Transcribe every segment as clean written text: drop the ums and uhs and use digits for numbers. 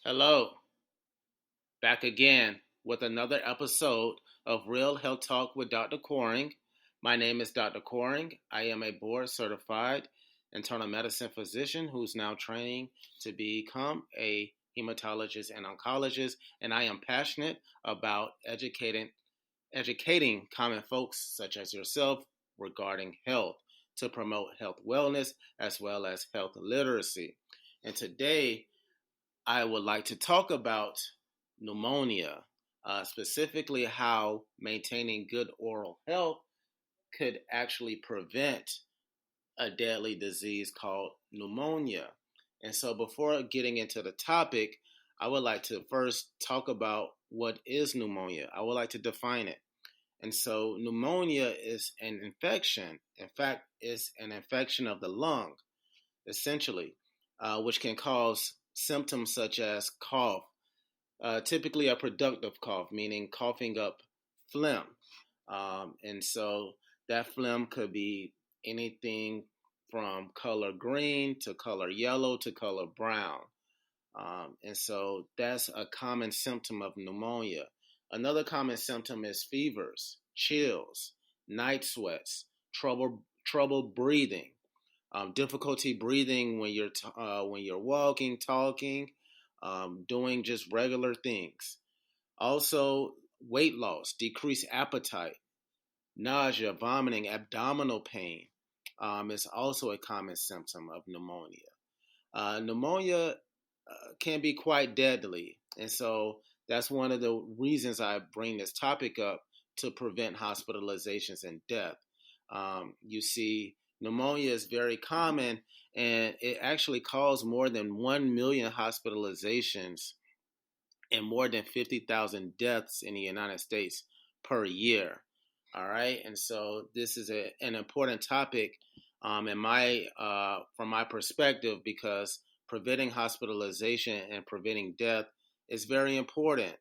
Hello, back again with another episode of Real Health Talk with Dr. Coring. My name is Dr. Coring. I am a board certified internal medicine physician who's now training to become a hematologist and oncologist, and I am passionate about educating common folks such as yourself regarding health to promote health wellness as well as health literacy. And today I would like to talk about pneumonia, specifically how maintaining good oral health could actually prevent a deadly disease called pneumonia. And so, before getting into the topic, I would like to first talk about what is pneumonia. I would like to define it. And so, pneumonia is an infection. In fact, it's an infection of the lung, essentially, which can cause symptoms such as cough, typically a productive cough, meaning coughing up phlegm. And so that phlegm could be anything from color green to color yellow to color brown. And so that's a common symptom of pneumonia. Another common symptom is fevers, chills, night sweats, trouble breathing, difficulty breathing when you're walking, talking, doing just regular things. Also, weight loss, decreased appetite, nausea, vomiting, abdominal pain is also a common symptom of pneumonia. Pneumonia can be quite deadly, and so that's one of the reasons I bring this topic up to prevent hospitalizations and death. You see, pneumonia is very common, and it actually caused more than 1 million hospitalizations and more than 50,000 deaths in the United States per year. All right, and so this is an important topic from my perspective because preventing hospitalization and preventing death is very important.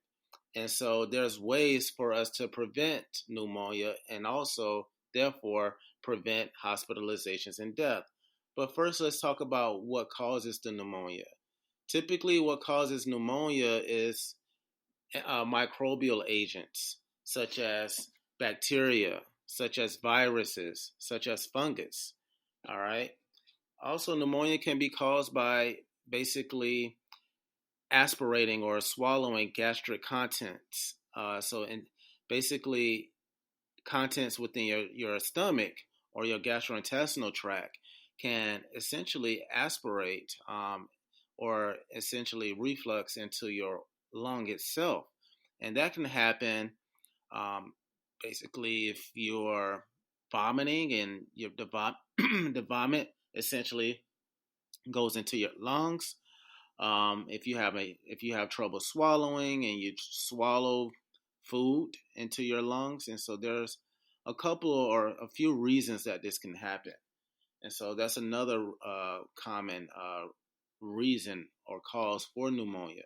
And so there's ways for us to prevent pneumonia and also, therefore, prevent hospitalizations and death. But first, let's talk about what causes the pneumonia. Typically, what causes pneumonia is microbial agents such as bacteria, such as viruses, such as fungus. All right. Also, pneumonia can be caused by basically aspirating or swallowing gastric contents. Basically, contents within your stomach or your gastrointestinal tract can essentially aspirate or essentially reflux into your lung itself. And that can happen um, basically if you're vomiting and the vomit essentially goes into your lungs. If you have trouble swallowing and you swallow food into your lungs, and so there's a couple or a few reasons that this can happen, and so that's another common reason or cause for pneumonia.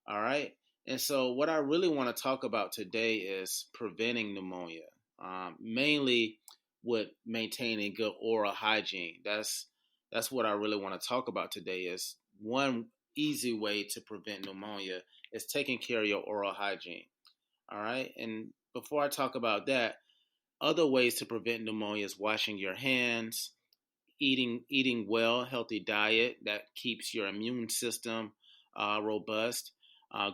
All right, and so what I really want to talk about today is preventing pneumonia, mainly with maintaining good oral hygiene. That's what I really want to talk about today. Is one easy way to prevent pneumonia is taking care of your oral hygiene. All right. And before I talk about that, other ways to prevent pneumonia is washing your hands, eating well, healthy diet that keeps your immune system robust.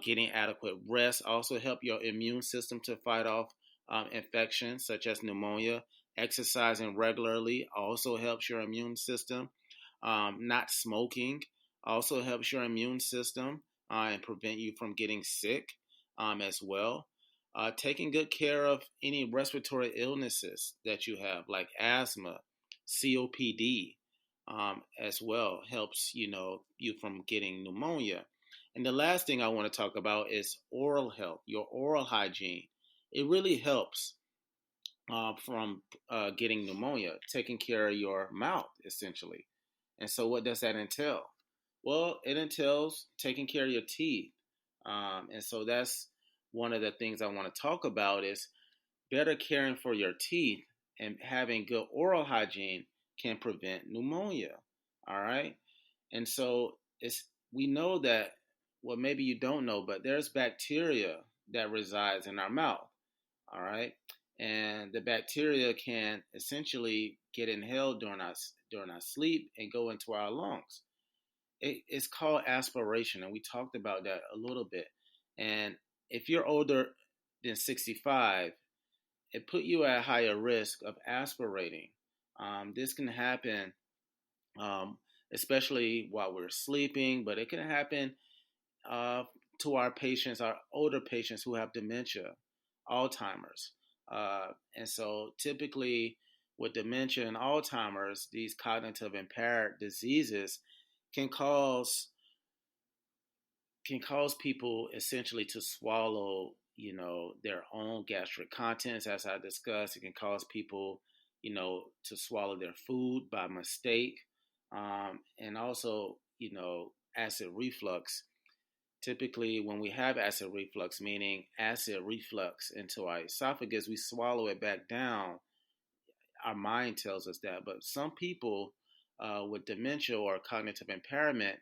Getting adequate rest also help your immune system to fight off infections such as pneumonia. Exercising regularly also helps your immune system. Not smoking also helps your immune system and prevent you from getting sick as well. Taking good care of any respiratory illnesses that you have, like asthma, COPD, as well, helps you from getting pneumonia. And the last thing I want to talk about is oral health, your oral hygiene. It really helps from getting pneumonia, taking care of your mouth, essentially. And so, what does that entail? Well, it entails taking care of your teeth. And so, that's one of the things I want to talk about is better caring for your teeth and having good oral hygiene can prevent pneumonia. All right. And so, we know that well, maybe you don't know, but there's bacteria that resides in our mouth. All right, and the bacteria can essentially get inhaled during our sleep and go into our lungs. It's called aspiration, and we talked about that a little bit. And if you're older than 65, it put you at higher risk of aspirating. This can happen, um, especially while we're sleeping, but it can happen uh, to our patients, our older patients who have dementia, Alzheimer's. And so typically with dementia and Alzheimer's, these cognitive impaired diseases can cause people essentially to swallow, their own gastric contents. As I discussed, it can cause people, to swallow their food by mistake, and also, acid reflux. Typically, when we have acid reflux, meaning acid reflux into our esophagus, we swallow it back down. Our mind tells us that, but some people with dementia or cognitive impairment,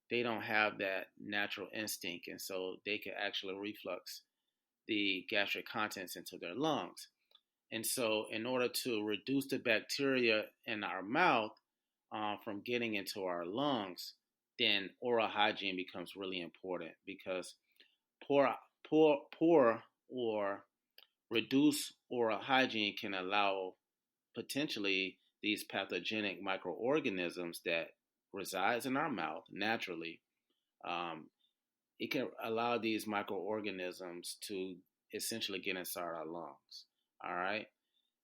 they don't have that natural instinct, and so they can actually reflux the gastric contents into their lungs. And so, in order to reduce the bacteria in our mouth from getting into our lungs, then oral hygiene becomes really important because poor, poor or reduced oral hygiene can allow potentially these pathogenic microorganisms that resides in our mouth naturally. Um, it can allow these microorganisms to essentially get inside our lungs. All right.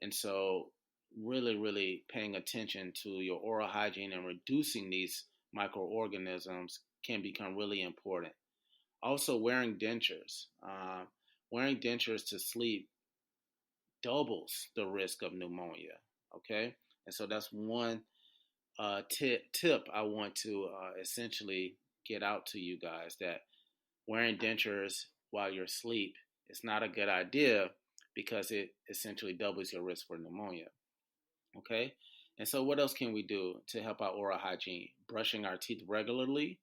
And so, really, really paying attention to your oral hygiene and reducing these microorganisms can become really important. Also, wearing dentures. Wearing dentures to sleep doubles the risk of pneumonia. Okay. And so, that's one tip I want to essentially get out to you guys, that wearing dentures while you're asleep is not a good idea because it essentially doubles your risk for pneumonia. Okay? And so, what else can we do to help our oral hygiene? Brushing our teeth regularly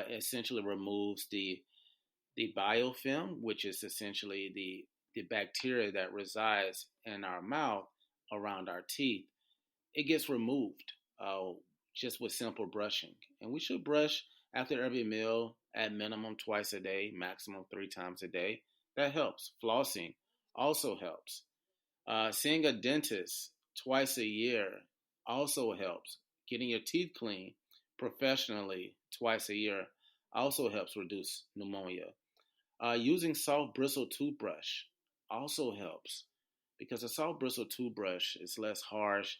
essentially removes the biofilm, which is essentially the bacteria that resides in our mouth around our teeth. It gets removed just with simple brushing. And we should brush after every meal at minimum twice a day, maximum 3 times a day. That helps. Flossing also helps. Seeing a dentist twice a year also helps. Getting your teeth clean professionally twice a year also helps reduce pneumonia. Using soft bristle toothbrush also helps because a soft bristle toothbrush is less harsh.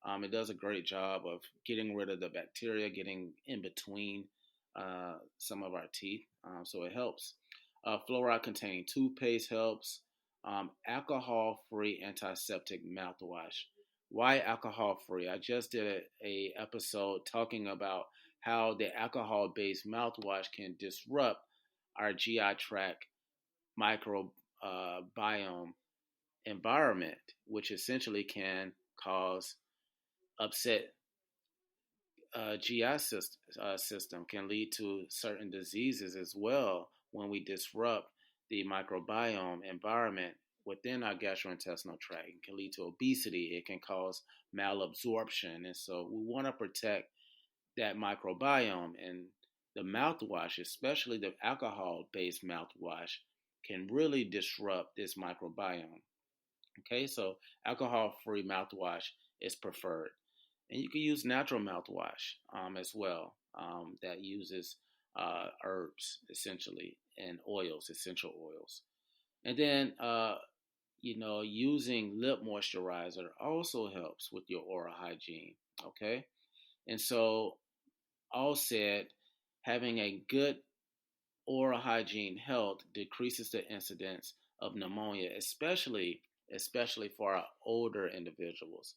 It does a great job of getting rid of the bacteria, getting in between some of our teeth, so it helps. Fluoride-containing toothpaste helps. Alcohol-free antiseptic mouthwash. Why alcohol-free? I just did a episode talking about how the alcohol-based mouthwash can disrupt our GI tract microbiome environment, which essentially can cause upset GI system, can lead to certain diseases as well when we disrupt the microbiome environment within our gastrointestinal tract. It can lead to obesity. It can cause malabsorption. And so we want to protect that microbiome. And the mouthwash, especially the alcohol based mouthwash, can really disrupt this microbiome. Okay, so alcohol free mouthwash is preferred. And you can use natural mouthwash as well that uses herbs essentially and oils, essential oils. And then, using lip moisturizer also helps with your oral hygiene. Okay. And so, all said, having a good oral hygiene health decreases the incidence of pneumonia, especially for our older individuals,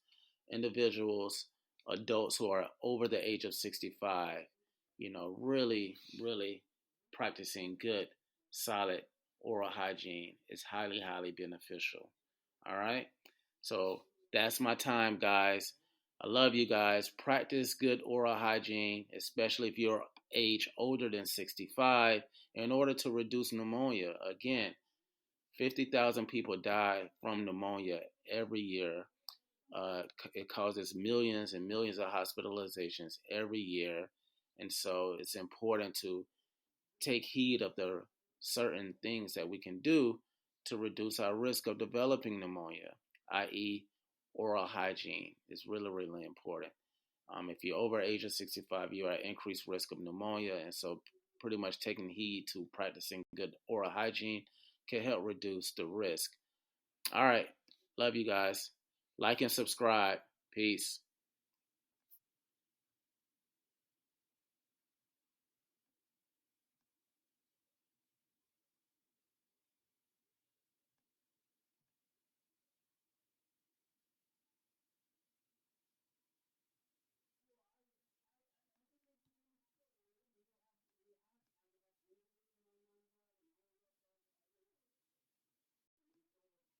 adults who are over the age of 65. Really, really practicing good, solid oral hygiene is highly, highly beneficial. All right. So that's my time, guys. I love you guys. Practice good oral hygiene, especially if you're age older than 65 in order to reduce pneumonia. Again, 50,000 people die from pneumonia every year. It causes millions and millions of hospitalizations every year. And so it's important to take heed of the certain things that we can do to reduce our risk of developing pneumonia, i.e., oral hygiene is really, really important. If you're over age of 65, you're at increased risk of pneumonia. And so pretty much taking heed to practicing good oral hygiene can help reduce the risk. All right. Love you guys. Like and subscribe. Peace.